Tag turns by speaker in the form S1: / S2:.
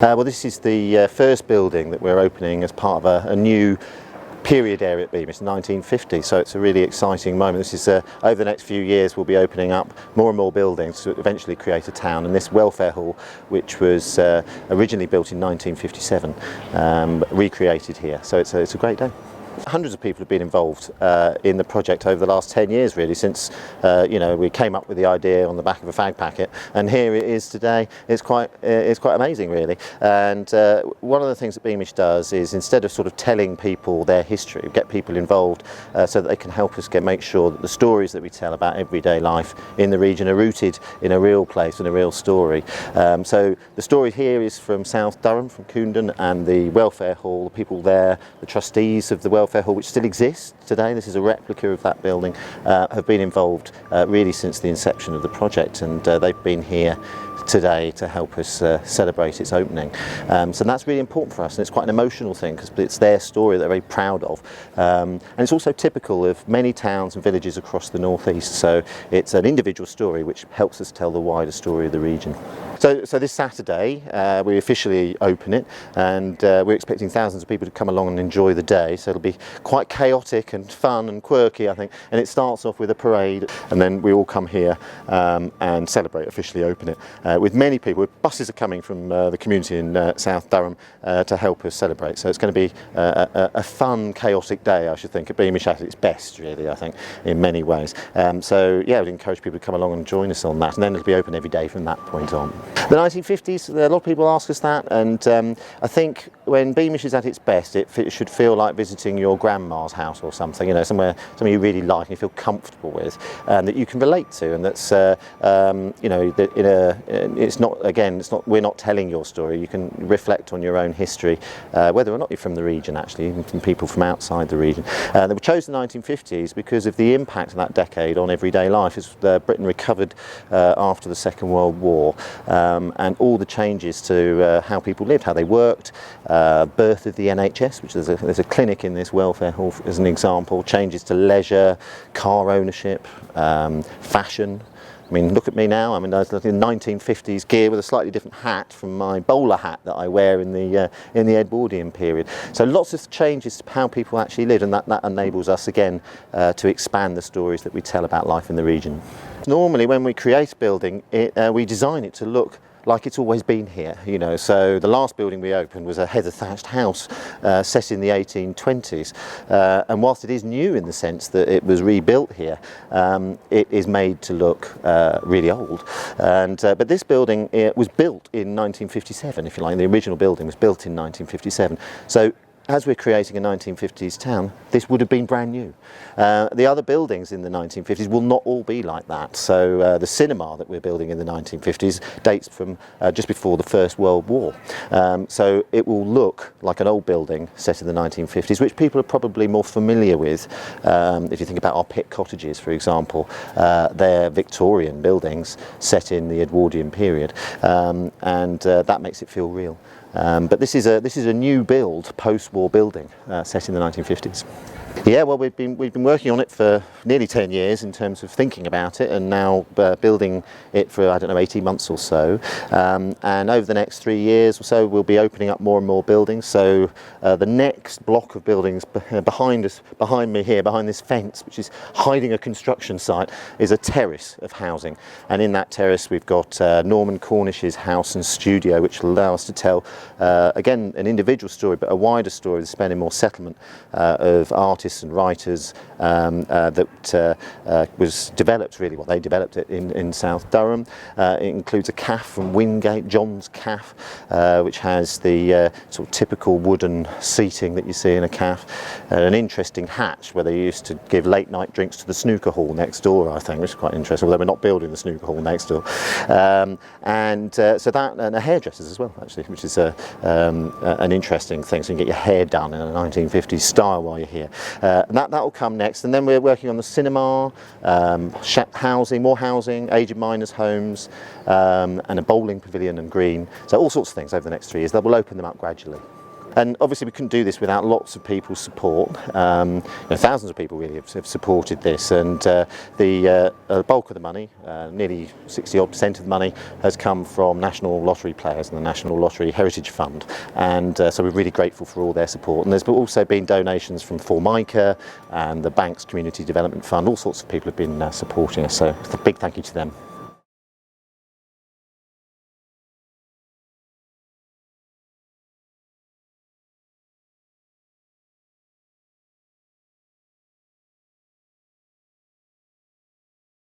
S1: Well, this is the first building that we're opening as part of a new period area at Beamish, 1950, so it's a really exciting moment. This is over the next few years we'll be opening up more and more buildings to eventually create a town, and this welfare hall, which was originally built in 1957, recreated here, so it's a great day. Hundreds of people have been involved in the project over the last 10 years really, since we came up with the idea on the back of a fag packet, and here it is today. It's quite amazing really. And one of the things that Beamish does is, instead of sort of telling people their history, get people involved so that they can help us make sure that the stories that we tell about everyday life in the region are rooted in a real place and a real story. So the story here is from South Durham, from Coundon, and the welfare hall, the people there, the trustees of the welfare hall, which still exists today, this is a replica of that building, have been involved really since the inception of the project, and they've been here today to help us celebrate its opening. So that's really important for us, and it's quite an emotional thing because it's their story that they're very proud of, and it's also typical of many towns and villages across the northeast, so it's an individual story which helps us tell the wider story of the region. So this Saturday we officially open it, and we're expecting thousands of people to come along and enjoy the day, so it'll be quite chaotic and fun and quirky, I think, and it starts off with a parade, and then we all come here and celebrate, officially open it, with many people. Buses are coming from the community in South Durham to help us celebrate, so it's going to be a fun, chaotic day, I should think, at Beamish at its best really, I think, in many ways. So yeah, I'd encourage people to come along and join us on that, and then it'll be open every day from that point on. The 1950s, a lot of people ask us that, and I think when Beamish is at its best, it should feel like visiting your grandma's house or something, somewhere you really like and you feel comfortable with, and that you can relate to, and that's it's not we're not telling your story. You can reflect on your own history, whether or not you're from the region, actually, even from people from outside the region. They were chosen the 1950s because of the impact of that decade on everyday life, as Britain recovered after the Second World War, and all the changes to how people lived, how they worked, birth of the NHS, which there's a clinic in this welfare hall as an example, changes to leisure, car ownership, fashion. I mean, look at me now. I mean, I was in 1950s gear with a slightly different hat from my bowler hat that I wear in the Edwardian period. So lots of changes to how people actually lived, and that enables us again to expand the stories that we tell about life in the region. Normally, when we create a building, we design it to look like it's always been here, so the last building we opened was a heather thatched house set in the 1820s, and whilst it is new in the sense that it was rebuilt here, it is made to look really old, but this building was built in 1957, if you like. The original building was built in 1957, so as we're creating a 1950s town, this would have been brand new. The other buildings in the 1950s will not all be like that. So the cinema that we're building in the 1950s dates from just before the First World War. So it will look like an old building set in the 1950s, which people are probably more familiar with. If you think about our pit cottages, for example, they're Victorian buildings set in the Edwardian period, and that makes it feel real. But this is a new build, post-war building set in the 1950s. Yeah, well, we've been working on it for nearly 10 years in terms of thinking about it, and now building it for, I don't know, 18 months or so. And over the next 3 years or so, we'll be opening up more and more buildings. So the next block of buildings behind me here, behind this fence, which is hiding a construction site, is a terrace of housing. And in that terrace, we've got Norman Cornish's house and studio, which will allow us to tell, again, an individual story, but a wider story of the Spennymoor settlement of artists and writers that was developed, really, they developed it in South Durham. It includes a caff from Wingate, John's Caff, which has the sort of typical wooden seating that you see in a caff, an interesting hatch where they used to give late night drinks to the snooker hall next door, I think, which is quite interesting, although we're not building the snooker hall next door. So that, and a hairdressers as well, actually, which is an interesting thing, so you can get your hair done in a 1950s style while you're here. And that will come next, and then we're working on the cinema, housing, more housing, aged miners' homes, and a bowling pavilion and green. So all sorts of things over the next 3 years. That will open them up gradually. And obviously we couldn't do this without lots of people's support. Thousands of people really have supported this, and the bulk of the money, nearly 60% of the money, has come from National Lottery players and the National Lottery Heritage Fund, and so we're really grateful for all their support. And there's also been donations from Formica and the bank's Community Development Fund. All sorts of people have been supporting us, so a big thank you to them.